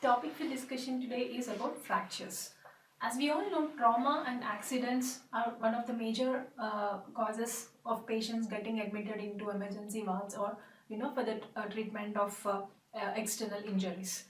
Topic for discussion today is about fractures. As we all know, trauma and accidents are one of the major causes of patients getting admitted into emergency wards or for the treatment of external injuries.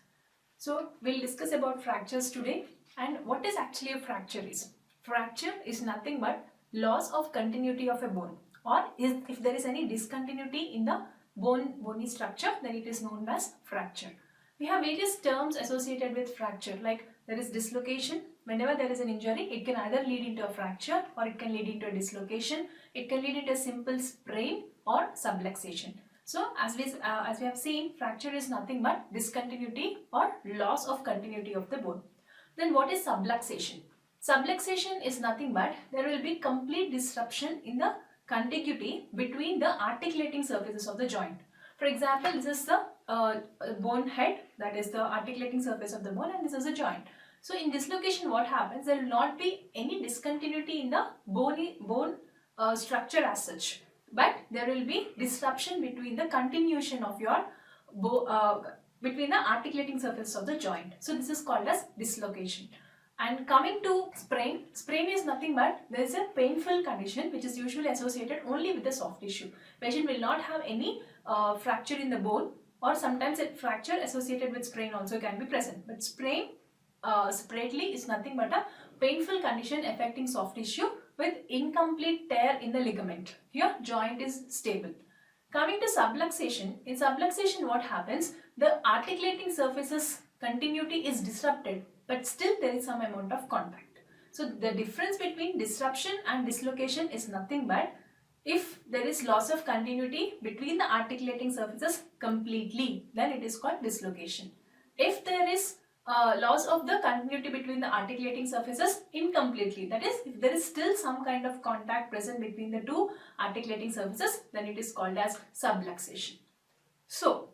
So we'll discuss about fractures today and what is actually a fracture is. Fracture is nothing but loss of continuity of a bone, or if there is any discontinuity in the bony structure, then it is known as fracture. We have various terms associated with fracture, like there is dislocation. Whenever there is an injury, it can either lead into a fracture or it can lead into a dislocation. It can lead into a simple sprain or subluxation. So as we have seen, fracture is nothing but discontinuity or loss of continuity of the bone. Then what is subluxation? Subluxation is nothing but there will be complete disruption in the contiguity between the articulating surfaces of the joint. For example, this is the bone head, that is the articulating surface of the bone, and this is a joint. So in dislocation, what happens? There will not be any discontinuity in the bone structure as such, but there will be disruption between the continuation of your between the articulating surface of the joint. So this is called as dislocation. And coming to sprain, sprain is nothing but there is a painful condition which is usually associated only with the soft tissue. Patient will not have any fracture in the bone, or sometimes a fracture associated with sprain also can be present. But sprain separately is nothing but a painful condition affecting soft tissue with incomplete tear in the ligament. Here joint is stable. Coming to subluxation, in subluxation what happens? The articulating surfaces continuity is disrupted, but still there is some amount of contact. So the difference between disruption and dislocation is nothing but if there is loss of continuity between the articulating surfaces completely, then it is called dislocation. If there is loss of the continuity between the articulating surfaces incompletely, that is, if there is still some kind of contact present between the two articulating surfaces, then it is called as subluxation. So,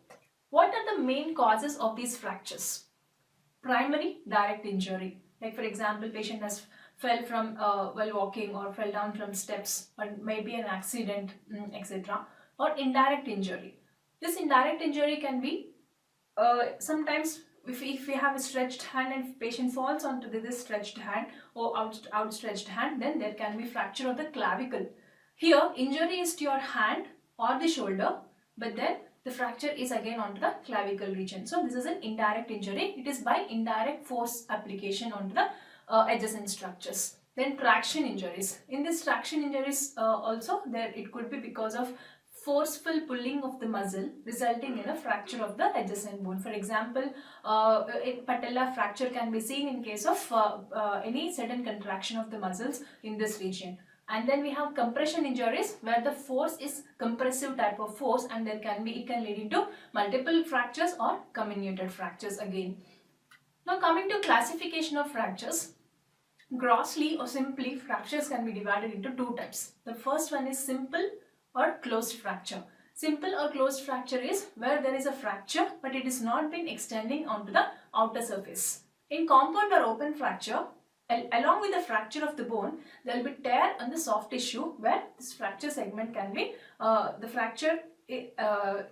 what are the main causes of these fractures? Primary direct injury, like for example, patient has fell from while walking or fell down from steps, or maybe an accident, etc. Or indirect injury. This indirect injury can be sometimes if we have a stretched hand and patient falls onto this stretched hand or outstretched hand, then there can be fracture of the clavicle. Here injury is to your hand or the shoulder, but then the fracture is again onto the clavicle region. So this is an indirect injury. It is by indirect force application onto the adjacent structures. Then traction injuries. In this traction injuries also there it could be because of forceful pulling of the muscle resulting in a fracture of the adjacent bone. For example, patella fracture can be seen in case of any sudden contraction of the muscles in this region. And then we have compression injuries where the force is compressive type of force, and it can lead into multiple fractures or comminuted fractures again. Now coming to classification of fractures, grossly or simply fractures can be divided into two types. The first one is simple or closed fracture. Simple or closed fracture is where there is a fracture but it is not been extending onto the outer surface. In compound or open fracture, along with the fracture of the bone, there will be tear on the soft tissue where this fracture segment can be, the fracture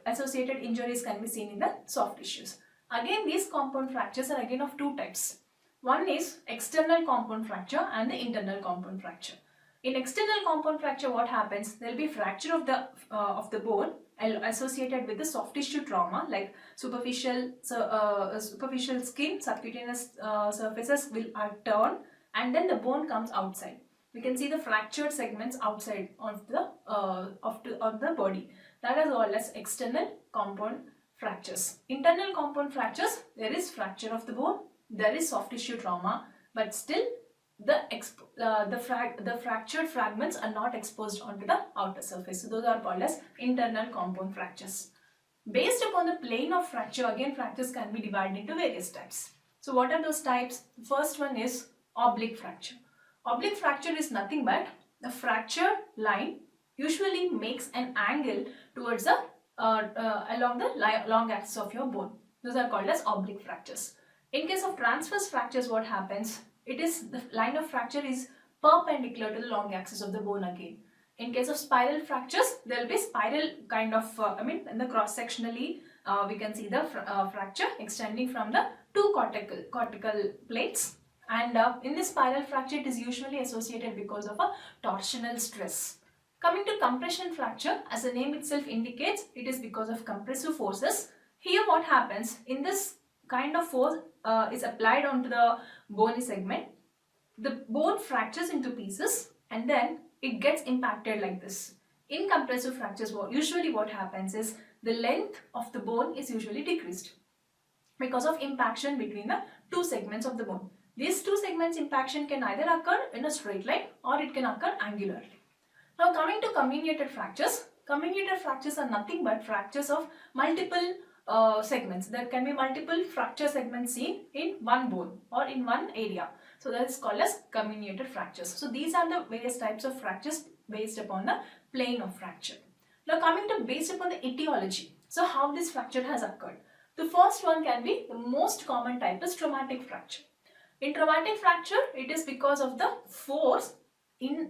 associated injuries can be seen in the soft tissues. Again, these compound fractures are again of two types. One is external compound fracture and the internal compound fracture. In external compound fracture, what happens? There will be fracture of the bone associated with the soft tissue trauma, like superficial skin, subcutaneous surfaces will turn, and then the bone comes outside. We can see the fractured segments outside of the body. That is all as external compound fractures. Internal compound fractures, there is fracture of the bone, there is soft tissue trauma, but still the fractured fragments are not exposed onto the outer surface. So those are called as internal compound fractures. Based upon the plane of fracture, again fractures can be divided into various types. So what are those types? The first one is oblique fracture. Oblique fracture is nothing but the fracture line usually makes an angle towards the along the long axis of your bone. Those are called as oblique fractures. In case of transverse fractures, what happens? It is the line of fracture is perpendicular to the long axis of the bone again. In case of spiral fractures, there will be spiral kind of, in the cross-sectionally we can see the fracture extending from the two cortical plates, and in this spiral fracture it is usually associated because of a torsional stress. Coming to compression fracture, as the name itself indicates, it is because of compressive forces. Here what happens, in this kind of force is applied onto the bony segment, the bone fractures into pieces and then it gets impacted like this. In compressive fractures, usually what happens is the length of the bone is usually decreased because of impaction between the two segments of the bone. These two segments impaction can either occur in a straight line or it can occur angularly. Now coming to comminuted fractures are nothing but fractures of multiple segments. There can be multiple fracture segments seen in one bone or in one area. So that is called as comminuted fractures. So these are the various types of fractures based upon the plane of fracture. Now coming to based upon the etiology. So how this fracture has occurred. The first one can be the most common type is traumatic fracture. In traumatic fracture, it is because of the force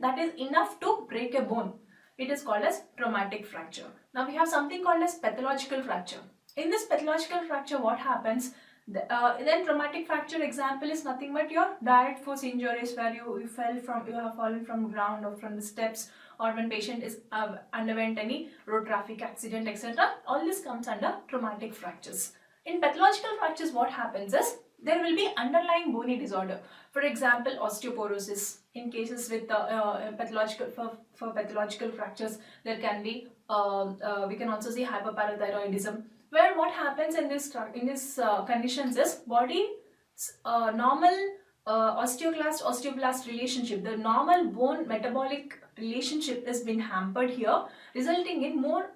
that is enough to break a bone. It is called as traumatic fracture. Now we have something called as pathological fracture. In this pathological fracture, what happens? Then traumatic fracture example is nothing but your direct force injuries where you have fallen from ground or from the steps, or when patient is underwent any road traffic accident, etc. All this comes under traumatic fractures. In pathological fractures, what happens is there will be underlying bony disorder. For example, osteoporosis. In cases with for pathological fractures, there can be we can also see hyperparathyroidism, where what happens in this conditions is body normal osteoblast relationship, the normal bone metabolic relationship has been hampered here, resulting in more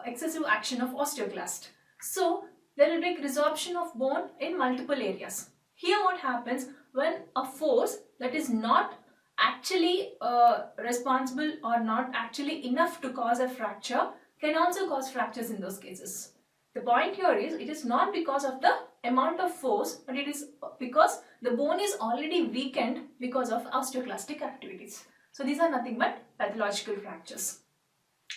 excessive action of osteoclast. So there will be resorption of bone in multiple areas. Here what happens, when a force that is not actually responsible or not actually enough to cause a fracture can also cause fractures in those cases. The point here is, it is not because of the amount of force, but it is because the bone is already weakened because of osteoclastic activities. So these are nothing but pathological fractures.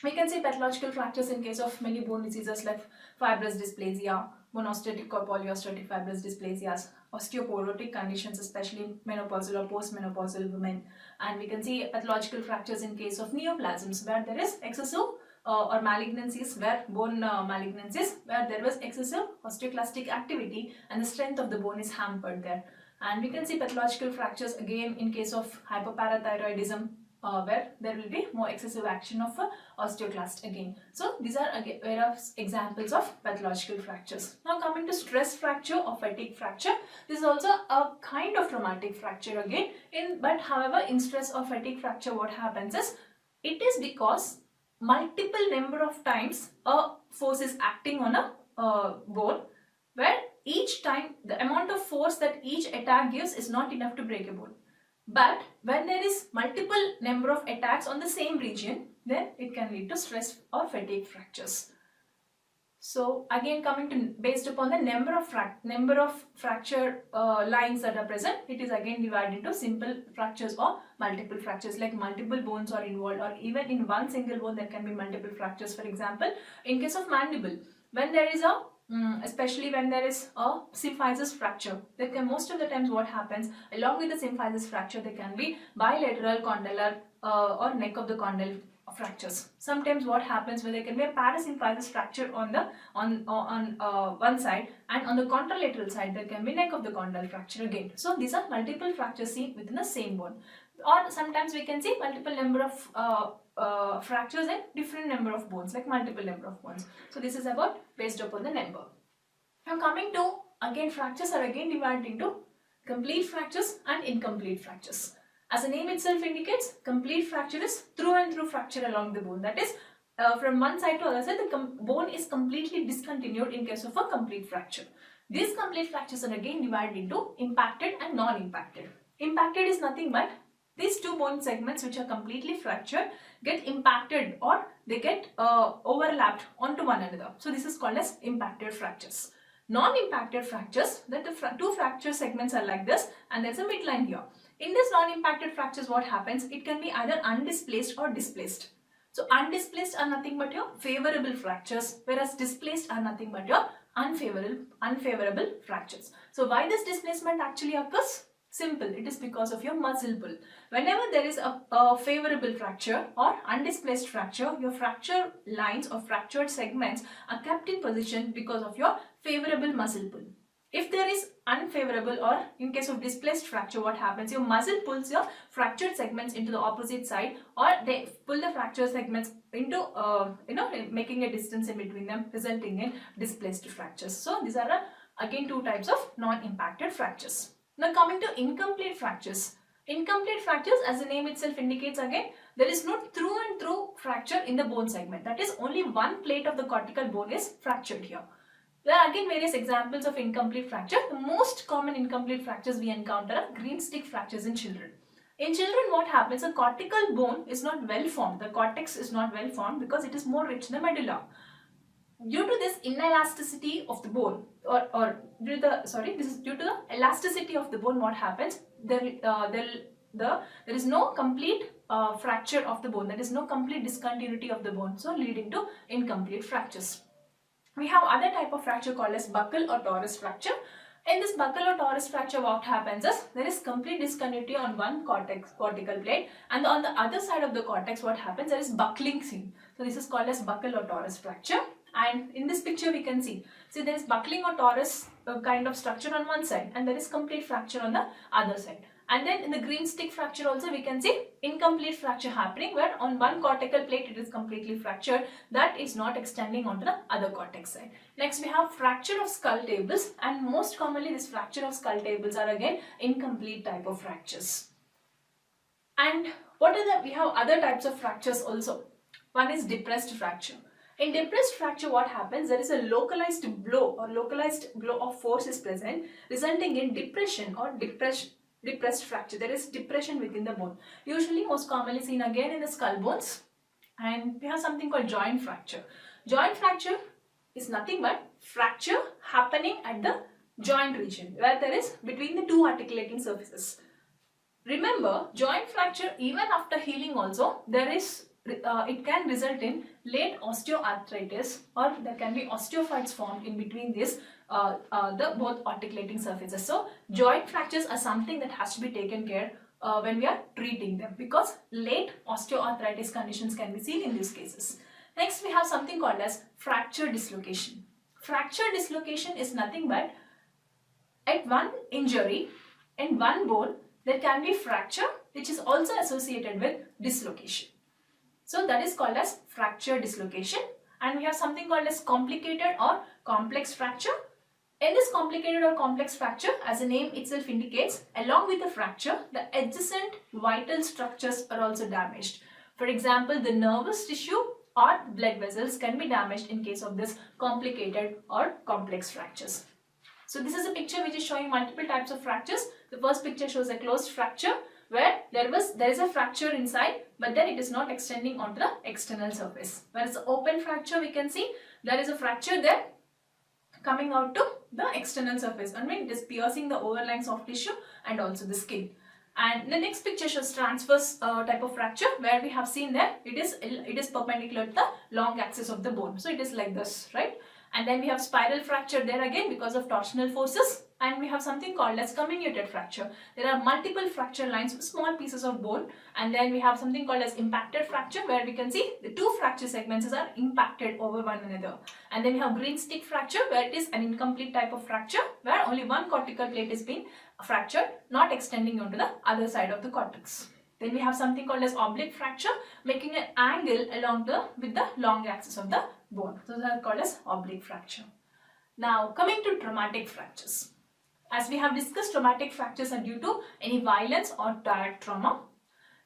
We can see pathological fractures in case of many bone diseases like fibrous dysplasia, monostotic or polyostotic fibrous dysplasias, osteoporotic conditions, especially menopausal or postmenopausal women. And we can see pathological fractures in case of neoplasms, where there is excessive or malignancies, where bone malignancies, where there was excessive osteoclastic activity and the strength of the bone is hampered there. And we can see pathological fractures again in case of hyperparathyroidism, where there will be more excessive action of osteoclast again. So these are again various examples of pathological fractures. Now coming to stress fracture or fatigue fracture, this is also a kind of traumatic fracture again. But however, in stress or fatigue fracture, what happens is, it is because multiple number of times a force is acting on a bone, where each time the amount of force that each attack gives is not enough to break a bone. But when there is multiple number of attacks on the same region, then it can lead to stress or fatigue fractures. So again, coming to based upon the number of fracture lines that are present, it is again divided into simple fractures or multiple fractures. Like multiple bones are involved, or even in one single bone there can be multiple fractures. For example, in case of mandible, when there is a especially when there is a symphysis fracture, there can, most of the times what happens, along with the symphysis fracture, there can be bilateral condylar or neck of the condyle fractures. Sometimes what happens, where there can be a parasymphysis fracture on the one side, and on the contralateral side there can be neck of the condyle fracture again. So these are multiple fractures seen within the same bone. Or sometimes we can see multiple number of fractures in different number of bones, like multiple number of bones. So this is about based upon the number. Now coming to, again, fractures are again divided into complete fractures and incomplete fractures. As the name itself indicates, complete fracture is through and through fracture along the bone. That is, from one side to other side, the bone is completely discontinued in case of a complete fracture. These complete fractures are again divided into impacted and non-impacted. Impacted is nothing but these two bone segments which are completely fractured get impacted, or they get overlapped onto one another. So this is called as impacted fractures. Non-impacted fractures, that the two fracture segments are like this, and there's a midline here. In this non-impacted fractures, what happens? It can be either undisplaced or displaced. So undisplaced are nothing but your favorable fractures, whereas displaced are nothing but your unfavorable fractures. So why this displacement actually occurs? Simple, it is because of your muscle pull. Whenever there is a favorable fracture or undisplaced fracture, your fracture lines or fractured segments are kept in position because of your favorable muscle pull. If there is unfavorable or in case of displaced fracture, what happens? Your muscle pulls your fractured segments into the opposite side, or they pull the fractured segments into making a distance in between them, resulting in displaced fractures. So these are again two types of non-impacted fractures. Now coming to incomplete fractures. Incomplete fractures, as the name itself indicates, again there is no through and through fracture in the bone segment. That is, only one plate of the cortical bone is fractured here. There are again various examples of incomplete fracture. The most common incomplete fractures we encounter are green stick fractures in children. In children, what happens? The cortical bone is not well formed. The cortex is not well formed because it is more rich in the medulla. Due to this inelasticity of the bone, this is due to the elasticity of the bone, what happens? There is no complete fracture of the bone. There is no complete discontinuity of the bone, so leading to incomplete fractures. We have other type of fracture called as buccal or torus fracture. In this buccal or torus fracture, what happens is there is complete discontinuity on one cortical plate, and on the other side of the cortex, what happens? There is buckling seen. So this is called as buccal or torus fracture. And in this picture we can see there is buckling or torus kind of structure on one side, and there is complete fracture on the other side. And then in the green stick fracture also we can see incomplete fracture happening, where on one cortical plate it is completely fractured, that is not extending onto the other cortex side. Next we have fracture of skull tables, and most commonly this fracture of skull tables are again incomplete type of fractures. And we have other types of fractures also. One is depressed fracture. In depressed fracture, what happens? There is a localized blow of force is present, resulting in depression or depressed fracture. There is depression within the bone, usually most commonly seen again in the skull bones. And we have something called joint fracture. Joint fracture is nothing but fracture happening at the joint region, where there is between the two articulating surfaces. Remember, joint fracture, even after healing also, it can result in late osteoarthritis, or there can be osteophytes formed in between this the both articulating surfaces. So joint fractures are something that has to be taken care when we are treating them, because late osteoarthritis conditions can be seen in these cases. Next we have something called as fracture dislocation. Fracture dislocation is nothing but at one injury in one bone there can be fracture which is also associated with dislocation. So that is called as fracture dislocation. And we have something called as complicated or complex fracture. In this complicated or complex fracture, as the name itself indicates, along with the fracture, the adjacent vital structures are also damaged. For example, the nervous tissue or blood vessels can be damaged in case of this complicated or complex fractures. So this is a picture which is showing multiple types of fractures. The first picture shows a closed fracture, where there is a fracture inside, but then it is not extending onto the external surface. Whereas the open fracture, we can see there is a fracture there coming out to the external surface. I mean, it is piercing the overlying soft tissue and also the skin. And the next picture shows transverse type of fracture, where we have seen that it is perpendicular to the long axis of the bone. So it is like this, right? And then we have spiral fracture there again because of torsional forces. And we have something called as comminuted fracture. There are multiple fracture lines with small pieces of bone. And then we have something called as impacted fracture, where we can see the two fracture segments are impacted over one another. And then we have green stick fracture, where it is an incomplete type of fracture, where only one cortical plate is being fractured, not extending onto the other side of the cortex. Then we have something called as oblique fracture, making an angle with the long axis of the bone. So those are called as oblique fracture. Now coming to traumatic fractures. As we have discussed, traumatic fractures are due to any violence or direct trauma.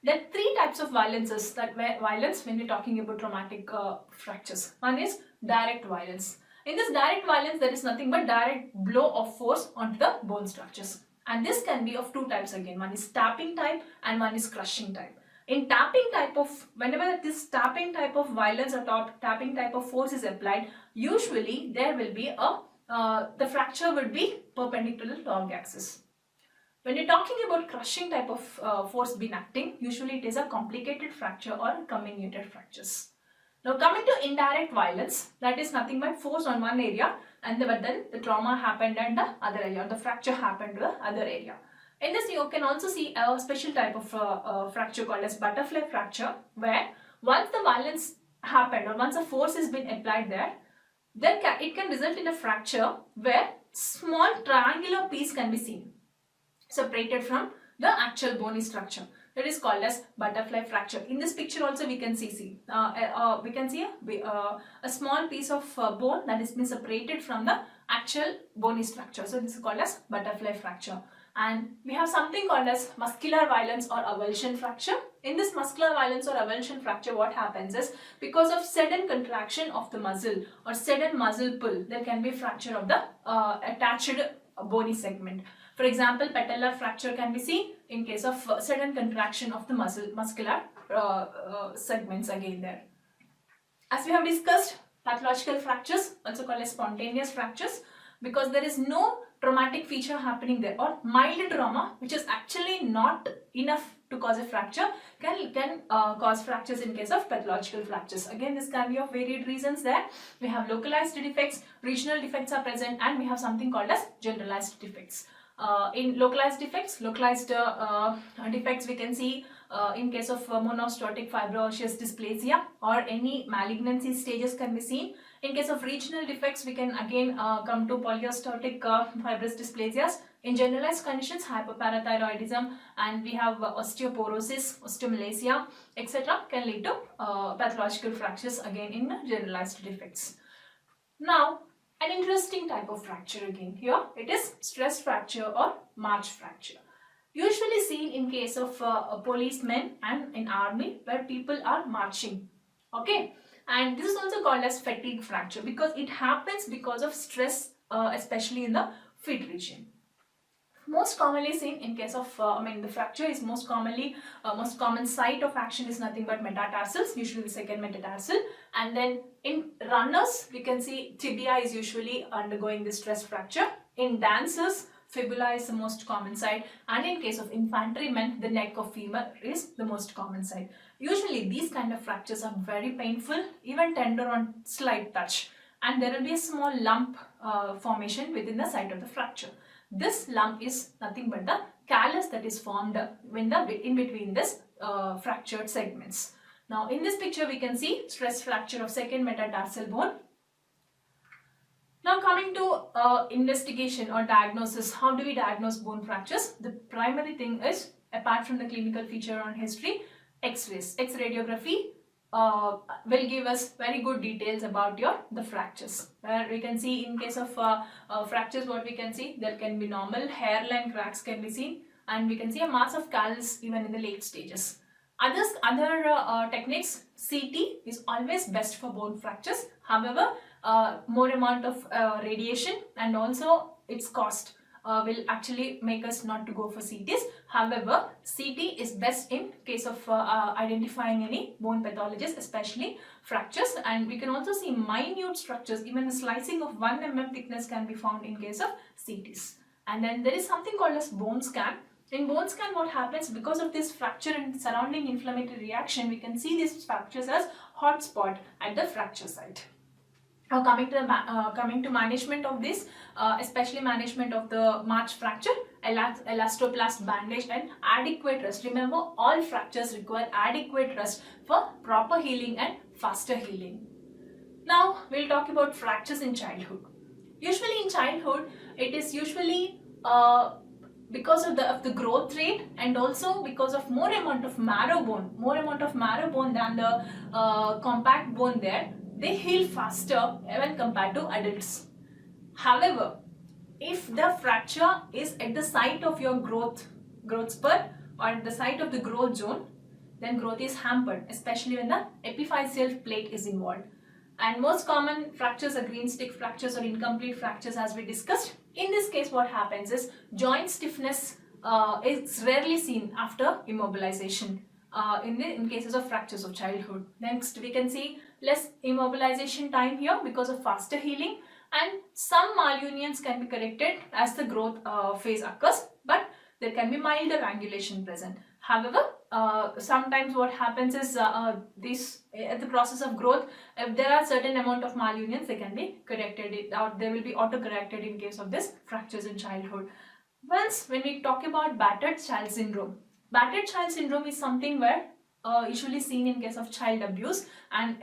There are three types of violences when we're talking about traumatic fractures. One is direct violence. In this direct violence, there is nothing but direct blow of force onto the bone structures. And this can be of two types again. One is tapping type and one is crushing type. In tapping type whenever this tapping type of violence or tapping type of force is applied, usually there will be the fracture would be perpendicular to long axis. When you're talking about crushing type of force being acting, usually it is a complicated fracture or comminuted fractures. Now coming to indirect violence, that is nothing but force on one area but then the trauma happened at the other area, or the fracture happened to the other area. In this you can also see a special type of fracture called as butterfly fracture, where once the violence happened or once a force has been applied there, then it can result in a fracture where small triangular piece can be seen separated from the actual bony structure. That is called as butterfly fracture. In this picture also we can see a small piece of bone that has been separated from the actual bony structure. So this is called as butterfly fracture. And we have something called as muscular violence or avulsion fracture. In this muscular violence or avulsion fracture, what happens is because of sudden contraction of the muscle or sudden muscle pull, there can be fracture of the attached bony segment. For example, patellar fracture can be seen in case of sudden contraction of the muscular segments again there. As we have discussed, pathological fractures, also called as spontaneous fractures, because there is no traumatic feature happening there, or mild trauma which is actually not enough to cause a fracture can cause fractures in case of pathological fractures. Again, this can be of varied reasons there. We have localized defects, regional defects are present, and we have something called as generalized defects. In localized defects, defects we can see in case of monostotic fibro-osseous dysplasia or any malignancy stages can be seen. In case of regional defects, we can again come to polyostotic fibrous dysplasias. In generalized conditions, hyperparathyroidism, and we have osteoporosis, osteomalacia, etc. can lead to pathological fractures again in generalized defects. Now, an interesting type of fracture again here, it is stress fracture or march fracture. Usually seen in case of policemen and in army where people are marching. Okay, and this is also called as fatigue fracture because it happens because of stress, especially in the feet region. Most commonly seen in case of, the fracture is most common site of action is nothing but metatarsals, usually the second metatarsal, and then in runners we can see tibia is usually undergoing the stress fracture. In dancers, fibula is the most common site, and in case of infantrymen, the neck of femur is the most common site. Usually these kind of fractures are very painful, even tender on slight touch, and there will be a small lump formation within the site of the fracture. This lump is nothing but the callus that is formed in between this fractured segments. Now in this picture we can see stress fracture of second metatarsal bone. Now coming to investigation or diagnosis, how do we diagnose bone fractures? The primary thing is, apart from the clinical feature on history, X-rays. X-radiography will give us very good details about the fractures. Where we can see in case of fractures, what we can see, there can be normal hairline cracks can be seen, and we can see a mass of callus even in the late stages. Other techniques, CT is always best for bone fractures. However, more amount of radiation and also its cost will actually make us not to go for CTs. However, CT is best in case of identifying any bone pathologies, especially fractures, and we can also see minute structures, even a slicing of 1 mm thickness can be found in case of CTs. And then there is something called as bone scan. In bone scan, what happens, because of this fracture and surrounding inflammatory reaction, we can see these fractures as hot spot at the fracture site. Now coming to management of this, especially management of the march fracture, elastoplast bandage and adequate rest. Remember, all fractures require adequate rest for proper healing and faster healing. Now we'll talk about fractures in childhood. Usually in childhood, it is usually because of the growth rate, and also because of more amount of marrow bone than the compact bone there. They heal faster when compared to adults. However, if the fracture is at the site of your growth spurt or at the site of the growth zone, then growth is hampered, especially when the epiphyseal plate is involved. And most common fractures are green stick fractures or incomplete fractures, as we discussed. In this case, what happens is joint stiffness is rarely seen after immobilization. In cases of fractures of childhood. Next, we can see less immobilization time here because of faster healing, and some malunions can be corrected as the growth phase occurs, but there can be milder angulation present. However, sometimes what happens is at the process of growth, if there are certain amount of malunions, they can be corrected or they will be auto-corrected in case of this fractures in childhood. Once when we talk about battered child syndrome is something where usually seen in case of child abuse and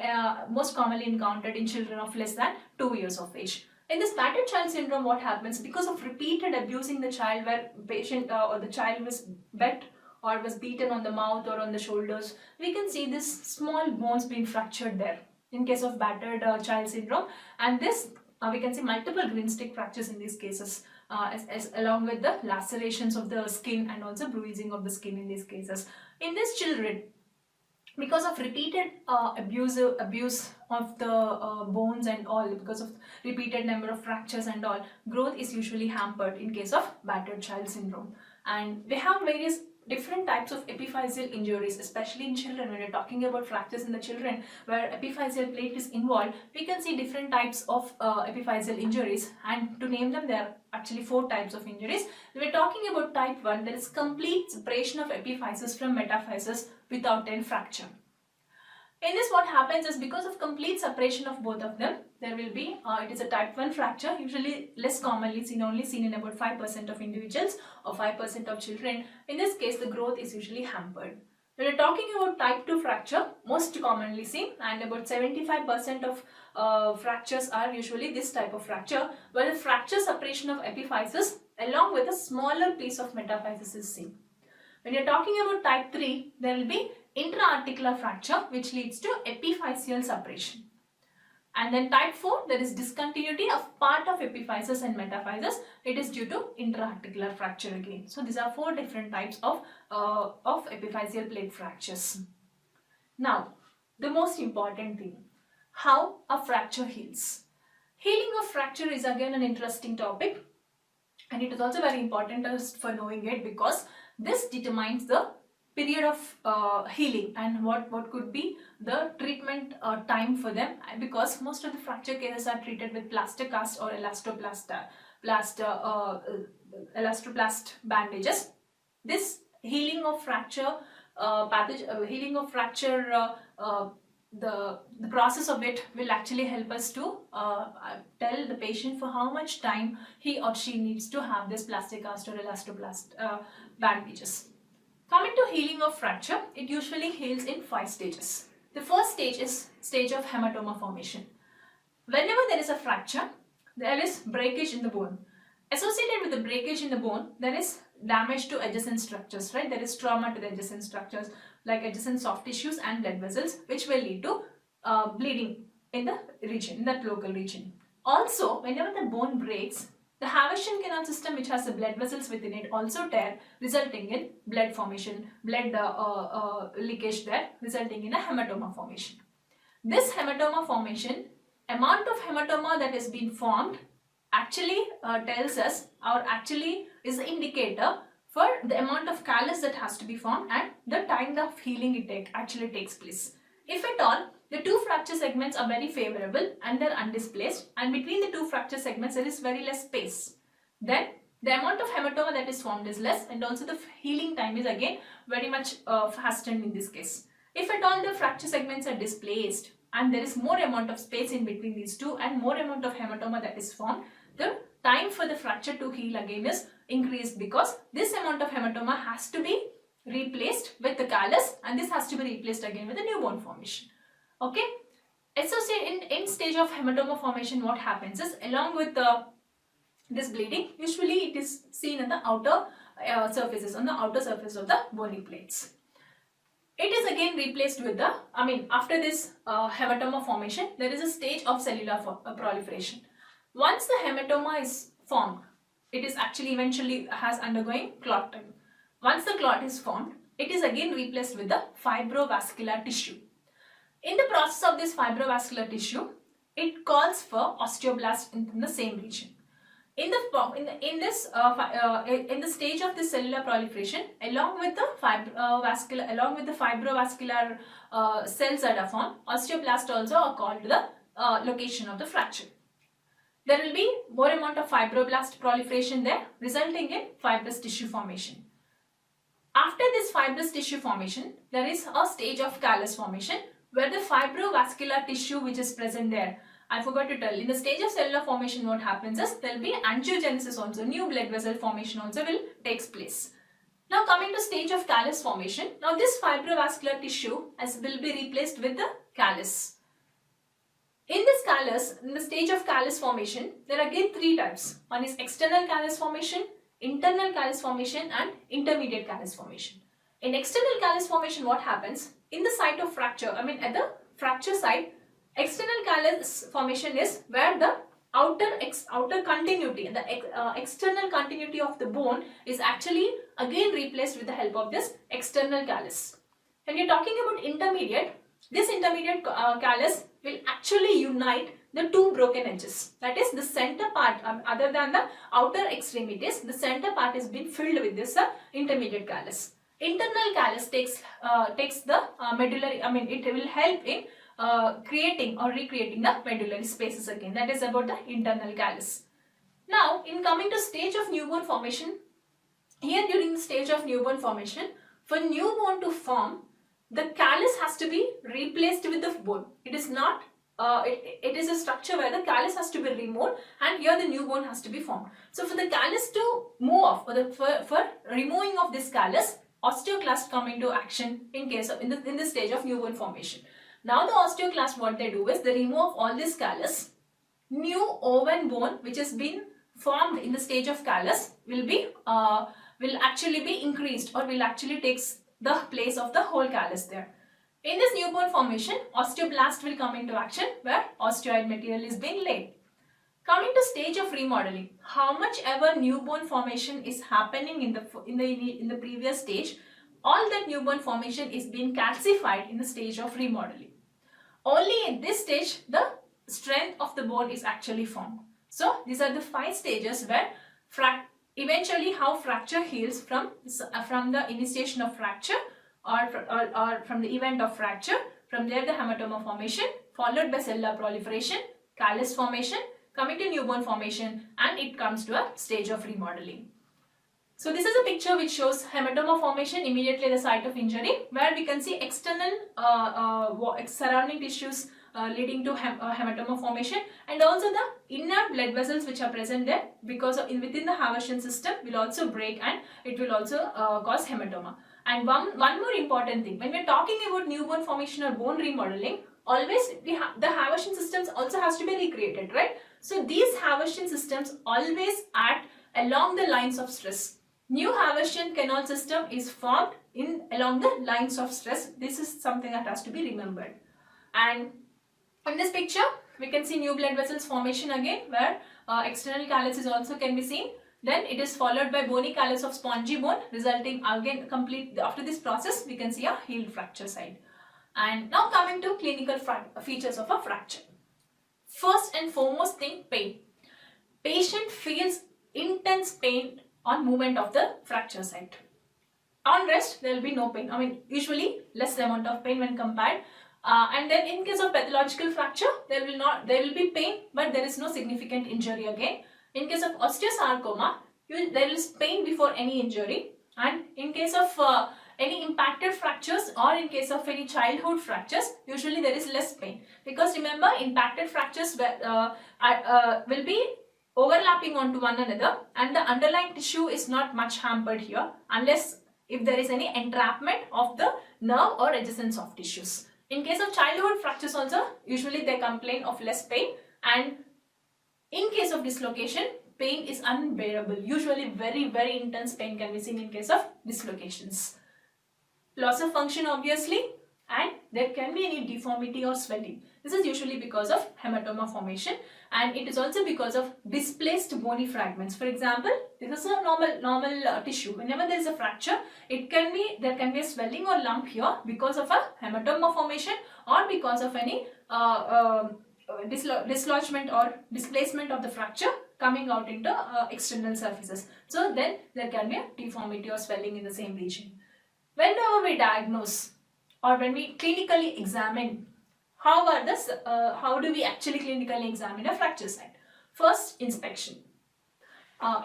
most commonly encountered in children of less than 2 years of age. In this battered child syndrome, what happens because of repeated abusing the child, where patient or the child was wet or was beaten on the mouth or on the shoulders, we can see this small bones being fractured there in case of battered child syndrome. And this we can see multiple green stick fractures in these cases, as along with the lacerations of the skin and also bruising of the skin in these cases. In these children, because of repeated abuse of the bones and all, because of repeated number of fractures and all, growth is usually hampered in case of battered child syndrome. And we have various different types of epiphyseal injuries, especially in children. When we're talking about fractures in the children where epiphyseal plate is involved, we can see different types of epiphyseal injuries, and to name them, there are actually 4 types of injuries. We're talking about type 1, that is complete separation of epiphysis from metaphysis without any fracture. In this, what happens is because of complete separation of both of them, there will be, it is a type 1 fracture, usually less commonly seen, only seen in about 5% of individuals or 5% of children. In this case, the growth is usually hampered. When we are talking about type 2 fracture, most commonly seen, and about 75% of fractures are usually this type of fracture, where the fracture separation of epiphysis along with a smaller piece of metaphysis is seen. When you are talking about type 3, there will be intra-articular fracture which leads to epiphyseal separation. And then type 4, there is discontinuity of part of epiphysis and metaphysis. It is due to intra-articular fracture again. So these are 4 different types of epiphyseal plate fractures. Now, the most important thing, how a fracture heals. Healing of fracture is again an interesting topic, and it is also very important for knowing it, because this determines the period of healing and what could be the treatment time for them, because most of the fracture cases are treated with plaster cast or elastoplast bandages. This healing of fracture the process of it will actually help us to tell the patient for how much time he or she needs to have this plaster cast or elastoplast bandages. Coming to healing of fracture, it usually heals in 5 stages. The first stage is stage of hematoma formation. Whenever there is a fracture, there is breakage in the bone. Associated with the breakage in the bone, there is damage to adjacent structures, right? There is trauma to the adjacent structures like adjacent soft tissues and blood vessels, which will lead to bleeding in the region, in that local region. Also, whenever the bone breaks, the Haversian canal system, which has the blood vessels within it, also tear, resulting in blood formation, blood leakage there, resulting in a hematoma formation. This hematoma formation, amount of hematoma that has been formed, actually tells us, or actually is the indicator for the amount of callus that has to be formed and the time of healing it actually takes place. If at all, the 2 fracture segments are very favorable and they are undisplaced, and between the 2 fracture segments there is very less space, then the amount of hematoma that is formed is less, and also the healing time is again very much hastened in this case. If at all the fracture segments are displaced and there is more amount of space in between these 2 and more amount of hematoma that is formed, the time for the fracture to heal again is increased, because this amount of hematoma has to be replaced with the callus, and this has to be replaced again with a new bone formation. Okay, associated in stage of hematoma formation, what happens is, along with this bleeding, usually it is seen in the outer surfaces, on the outer surface of the bony plates. It is again replaced with the, after this hematoma formation, there is a stage of cellular proliferation. Once the hematoma is formed, it is actually eventually has undergoing clotting. Once the clot is formed, it is again replaced with the fibrovascular tissue. In the process of this fibrovascular tissue, it calls for osteoblasts in the same region. In the stage of the cellular proliferation, along with the fibrovascular cells that are formed, osteoblasts also are called to the location of the fracture. there will be more amount of fibroblast proliferation there, resulting in fibrous tissue formation. After this fibrous tissue formation, there is a stage of callus formation where the fibrovascular tissue which is present there. I forgot to tell, in the stage of cellular formation what happens is there will be angiogenesis also, new blood vessel formation also will takes place. Now coming to stage of callus formation, now this fibrovascular tissue will be replaced with the callus. In this callus, in the stage of callus formation, there are again three types. One is external callus formation, internal callus formation and intermediate callus formation. In external callus formation, what happens? In the site of fracture, at the fracture site, external callus formation is where the outer continuity, the external continuity of the bone is actually again replaced with the help of this external callus. When you're talking about intermediate, this intermediate callus will actually unite the two broken edges. That is, the center part, other than the outer extremities, the center part is being filled with this intermediate callus. Internal callus takes the medullary, it will help in creating or recreating the medullary spaces again. That is about the internal callus. Now, in coming to stage of newborn formation, here during the stage of newborn formation, for newborn to form, the callus has to be replaced with the bone. It is not, it is a structure where the callus has to be removed and here the new bone has to be formed. So for the callus to move off, or for removing of this callus, osteoclasts come into action in case of, in the stage of newborn formation. Now the osteoclasts, what they do is they remove all this callus. New oven bone which has been formed in the stage of callus will actually be increased, or will actually takes the place of the whole callus there. In this newborn formation, osteoblast will come into action where osteoid material is being laid. Coming to stage of remodeling, how much ever newborn formation is happening in the previous stage, all that newborn formation is being calcified in the stage of remodeling. Only in this stage the strength of the bone is actually formed. So these are the 5 stages where eventually how fracture heals from the initiation of fracture or from the event of fracture. From there the hematoma formation, followed by cellular proliferation, callus formation, coming to newborn formation, and it comes to a stage of remodeling. So this is a picture which shows hematoma formation immediately at the site of injury, where we can see external surrounding tissues leading to hematoma formation, and also the inner blood vessels which are present there, because within the Haversian system will also break and it will also cause hematoma. And one more important thing, when we are talking about newborn formation or bone remodeling, always the Haversian systems also has to be recreated, right? So these Haversian systems always act along the lines of stress. New Haversian canal system is formed along the lines of stress. This is something that has to be remembered. And in this picture, we can see new blood vessels formation again, where external callus is also can be seen. Then it is followed by bony callus of spongy bone, resulting again complete. After this process, we can see a healed fracture site. And now coming to clinical features of a fracture. First and foremost thing, pain. Patient feels intense pain on movement of the fracture site. On rest, there will be no pain. Usually less amount of pain when compared. And then in case of pathological fracture, there will be pain, but there is no significant injury again. In case of osteosarcoma, there is pain before any injury. And in case of any impacted fractures, or in case of any childhood fractures, usually there is less pain. Because remember, impacted fractures will be overlapping onto one another, and the underlying tissue is not much hampered here, unless if there is any entrapment of the nerve or adjacent soft tissues. In case of childhood fractures also, usually they complain of less pain, and in case of dislocation, pain is unbearable. Usually very, very intense pain can be seen in case of dislocations. Loss of function obviously, and there can be any deformity or swelling. This is usually because of hematoma formation, and it is also because of displaced bony fragments. For example, this is a normal tissue. Whenever there is a fracture, there can be a swelling or lump here because of a hematoma formation, or because of any dislodgement or displacement of the fracture coming out into external surfaces. So then there can be a deformity or swelling in the same region. Whenever we diagnose or when we clinically examine, how do we actually clinically examine a fracture site? First, inspection.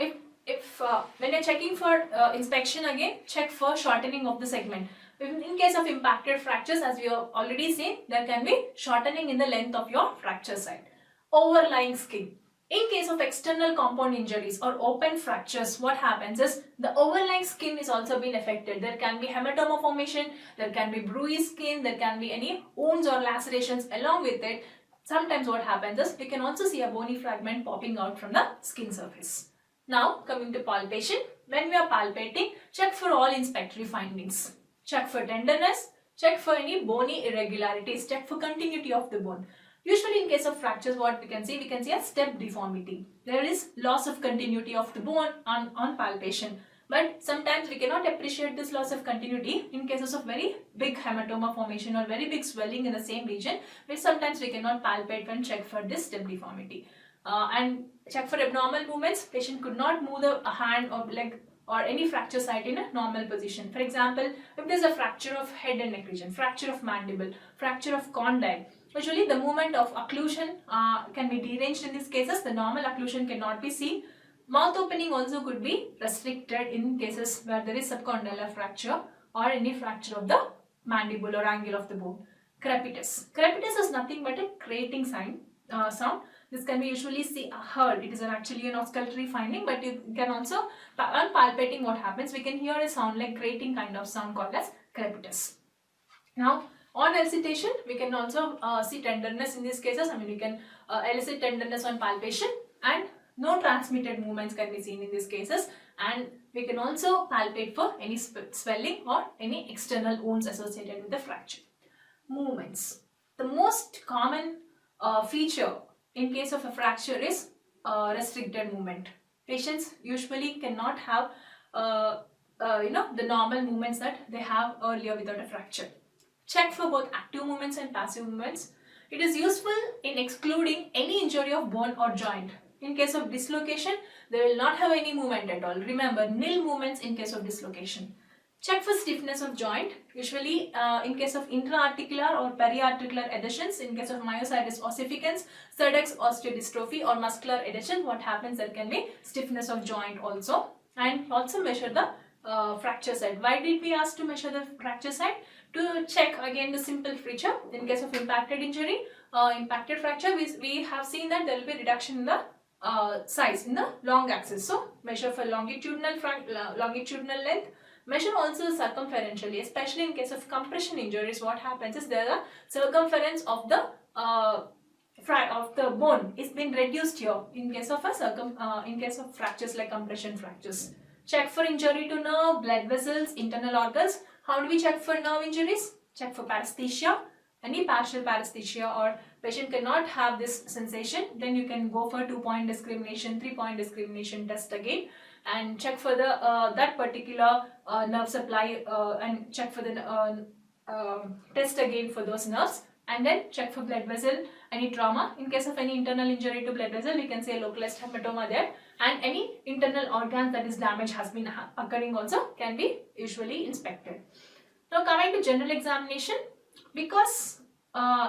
If when you're checking for inspection, again check for shortening of the segment. In case of impacted fractures, as we have already seen, there can be shortening in the length of your fracture site. Overlying skin. In case of external compound injuries or open fractures, what happens is the overlying skin is also being affected. There can be hematoma formation, there can be bruised skin, there can be any wounds or lacerations along with it. Sometimes what happens is we can also see a bony fragment popping out from the skin surface. Now coming to palpation, when we are palpating, check for all inspectory findings. Check for tenderness, check for any bony irregularities, check for continuity of the bone. Usually in case of fractures, what we can see a step deformity. There is loss of continuity of the bone on palpation. But sometimes we cannot appreciate this loss of continuity in cases of very big hematoma formation or very big swelling in the same region, which sometimes we cannot palpate when check for this step deformity. And check for abnormal movements. Patient could not move the hand or leg or any fracture site in a normal position. For example, if there is a fracture of head and neck region, fracture of mandible, fracture of condyle, usually the movement of occlusion can be deranged in these cases. The normal occlusion cannot be seen. Mouth opening also could be restricted in cases where there is subcondylar fracture or any fracture of the mandible or angle of the bone. Crepitus. Crepitus is nothing but a grating sound. This can be usually heard. It is actually an auscultatory finding, but you can also, on palpating, what happens, we can hear a sound like grating kind of sound called as crepitus. Now, on elicitation, we can also see tenderness in these cases. We can elicit tenderness on palpation, and no transmitted movements can be seen in these cases, and we can also palpate for any swelling or any external wounds associated with the fracture. Movements. The most common feature in case of a fracture is restricted movement. Patients usually cannot have the normal movements that they have earlier without a fracture. Check for both active movements and passive movements. It is useful in excluding any injury of bone or joint. In case of dislocation, they will not have any movement at all. Remember, nil movements in case of dislocation. Check for stiffness of joint. Usually in case of intra-articular or peri-articular adhesions, in case of myositis ossificans, SEDEX osteodystrophy or muscular adhesion, what happens, there can be stiffness of joint also. And also measure the fracture site. Why did we ask to measure the fracture site? To check again the simple feature. In case of impacted injury, impacted fracture, we have seen that there will be reduction in the size in the long axis. So measure for longitudinal length. Measure also circumferentially, especially in case of compression injuries. What happens is the circumference of the bone is being reduced here in case of fractures like compression fractures. Check for injury to nerve, blood vessels, internal organs. How do we check for nerve injuries? Check for paresthesia. Any partial paresthesia or patient cannot have this sensation, then you can go for 2-point discrimination, 3-point discrimination test again, and check for the that particular nerve supply and check for the test again for those nerves, and then check for blood vessel, any trauma. In case of any internal injury to blood vessel, we can say localized hematoma there, and any internal organ that is damage has been occurring also can be usually inspected. Now coming to general examination, because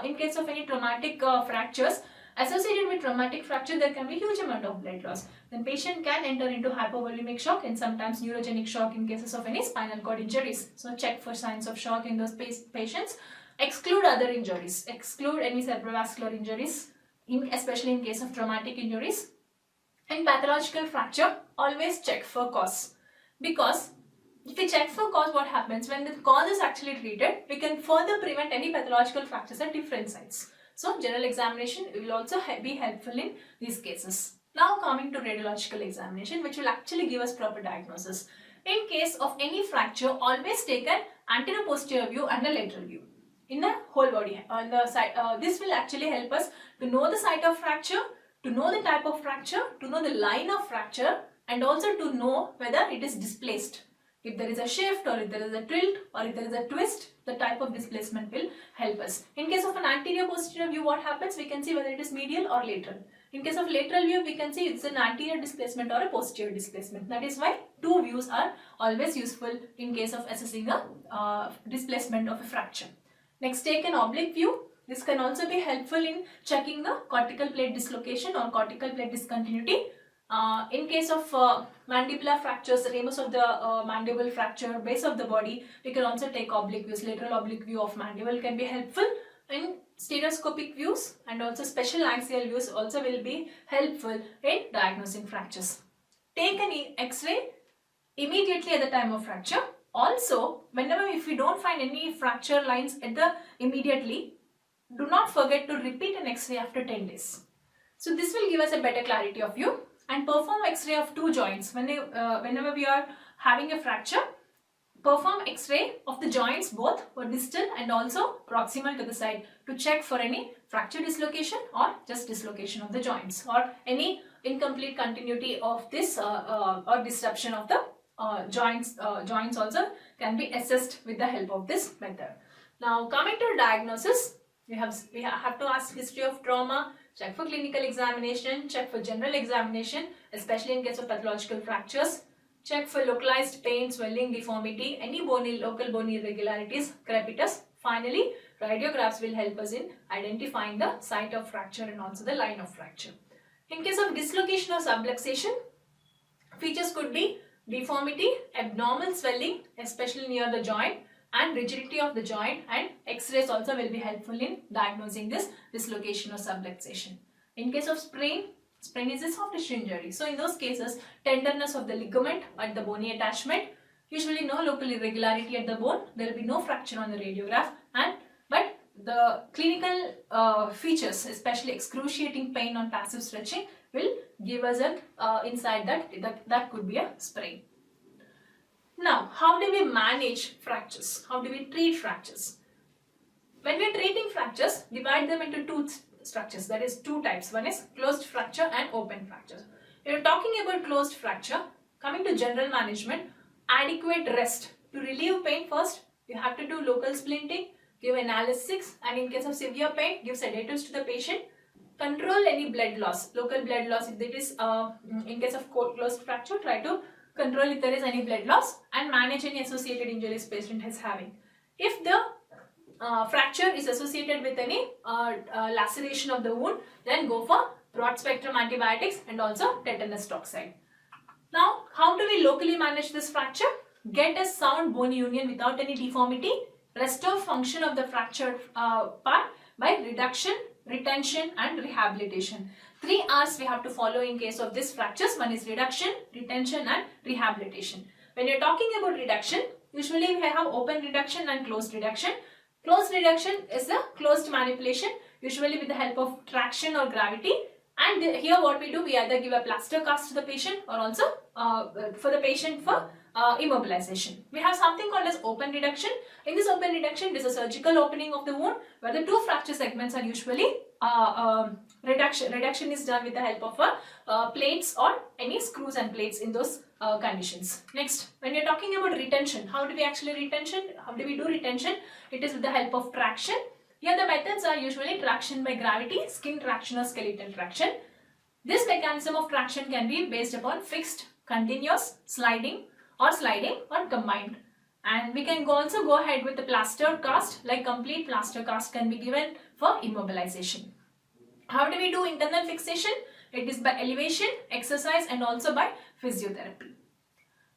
in case of any traumatic fractures, associated with traumatic fracture, there can be huge amount of blood loss. Then patient can enter into hypovolemic shock and sometimes neurogenic shock in cases of any spinal cord injuries. So check for signs of shock in those patients. Exclude other injuries. Exclude any cerebrovascular injuries, especially in case of traumatic injuries. In pathological fracture, always check for cause. Because if we check for cause, what happens when the cause is actually treated, we can further prevent any pathological fractures at different sites. So general examination will also be helpful in these cases. Now coming to radiological examination, which will actually give us proper diagnosis. In case of any fracture, always take an anterior posterior view and a lateral view in the whole body. On the side, this will actually help us to know the site of fracture, to know the type of fracture, to know the line of fracture, and also to know whether it is displaced. If there is a shift or if there is a tilt or if there is a twist, the type of displacement will help us. In case of an anterior posterior view, what happens? We can see whether it is medial or lateral. In case of lateral view, we can see it's an anterior displacement or a posterior displacement. That is why two views are always useful in case of assessing a displacement of a fracture. Next, take an oblique view. This can also be helpful in checking the cortical plate dislocation or cortical plate discontinuity. In case of mandibular fractures, ramus of the mandible fracture, base of the body, we can also take oblique views. Lateral oblique view of mandible can be helpful. In stereoscopic views and also special axial views also will be helpful in diagnosing fractures. Take an X-ray immediately at the time of fracture. Also, whenever if we don't find any fracture lines at the immediately, do not forget to repeat an X-ray after 10 days. So this will give us a better clarity of view. And perform X-ray of two joints. Whenever we are having a fracture, perform X-ray of the joints both for distal and also proximal to the side to check for any fracture dislocation or just dislocation of the joints or any incomplete continuity of this or disruption of the joints also can be assessed with the help of this method. Now coming to diagnosis, we have to ask history of trauma, check for clinical examination, check for general examination, especially in case of pathological fractures, check for localized pain, swelling, deformity, any local bony irregularities, crepitus. Finally, radiographs will help us in identifying the site of fracture and also the line of fracture. In case of dislocation or subluxation, features could be deformity, abnormal swelling, especially near the joint, and rigidity of the joint, and X-rays also will be helpful in diagnosing this dislocation or subluxation. In case of sprain is a soft tissue injury. So in those cases, tenderness of the ligament at the bony attachment, usually no local irregularity at the bone, there will be no fracture on the radiograph, but the clinical features, especially excruciating pain on passive stretching, will give us an insight that could be a sprain. Now, how do we manage fractures? How do we treat fractures? When we are treating fractures, divide them into two structures, that is two types. One is closed fracture and open fracture. When we are talking about closed fracture, coming to general management, adequate rest. To relieve pain first, you have to do local splinting, give analgesics, and in case of severe pain, give sedatives to the patient. Control any blood loss, local blood loss. If it is in case of closed fracture, try to control if there is any blood loss and manage any associated injuries patient is having. If the fracture is associated with any laceration of the wound, then go for broad spectrum antibiotics and also tetanus toxide. Now, how do we locally manage this fracture? Get a sound bony union without any deformity. Restore function of the fractured part by reduction, retention and rehabilitation. 3 R's we have to follow in case of this fractures. One is reduction, retention and rehabilitation. When you're talking about reduction, usually we have open reduction and closed reduction. Closed reduction is a closed manipulation, usually with the help of traction or gravity. And here what we do, we either give a plaster cast to the patient or also for the patient for immobilization. We have something called as open reduction. In this open reduction, it is a surgical opening of the wound where the 2 fracture segments are usually reduction. Reduction is done with the help of plates or any screws and plates in those conditions. Next, when we are talking about retention, how do we actually How do we do retention? It is with the help of traction. Here the methods are usually traction by gravity, skin traction or skeletal traction. This mechanism of traction can be based upon fixed, continuous, sliding or combined. And we can also go ahead with the plaster cast, like complete plaster cast can be given for immobilization. How do we do internal fixation? It is by elevation, exercise and also by physiotherapy.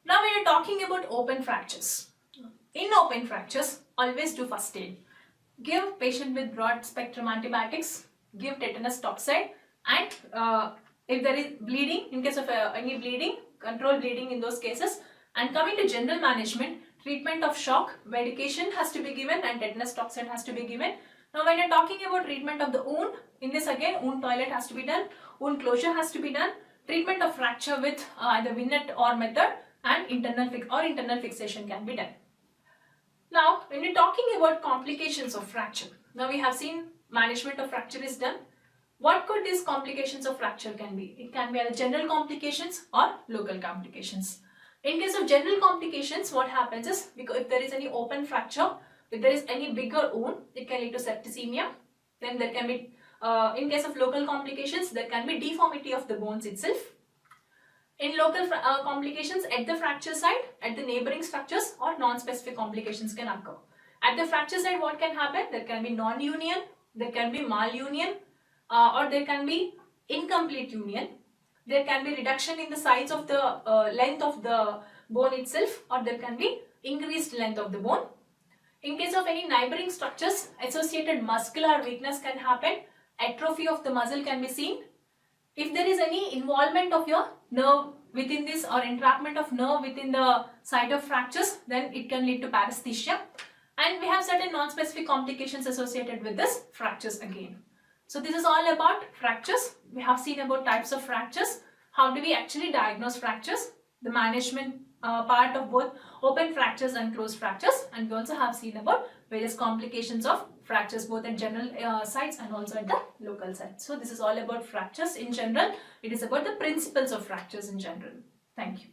Now we are talking about open fractures. In open fractures, always do first aid. Give patient with broad spectrum antibiotics, give tetanus toxide, and if there is bleeding, in case of any bleeding, control bleeding in those cases. And coming to general management, treatment of shock, medication has to be given and tetanus toxide has to be given. Now when you are talking about treatment of the wound, in this again wound toilet has to be done, wound closure has to be done, treatment of fracture with either Winnet or method, and internal fixation can be done. Now when you are talking about complications of fracture, now we have seen management of fracture is done. What could these complications of fracture can be? It can be either general complications or local complications. In case of general complications, what happens is, because if there is any open fracture, if there is any bigger wound, it can lead to septicemia. Then there can be, in case of local complications, there can be deformity of the bones itself. In local complications at the fracture site, at the neighboring structures, or non-specific complications can occur. At the fracture site, what can happen? There can be non-union there can be malunion, or there can be incomplete union. There can be reduction in the size of the length of the bone itself, or there can be increased length of the bone. In case of any neighboring structures, associated muscular weakness can happen. Atrophy of the muscle can be seen. If there is any involvement of your nerve within this, or entrapment of nerve within the site of fractures, then it can lead to paresthesia. And we have certain non-specific complications associated with this fractures again. So this is all about fractures. We have seen about types of fractures. How do we actually diagnose fractures? The management part of both open fractures and closed fractures. And we also have seen about various complications of fractures both at general sites and also at the local sites. So this is all about fractures in general. It is about the principles of fractures in general. Thank you.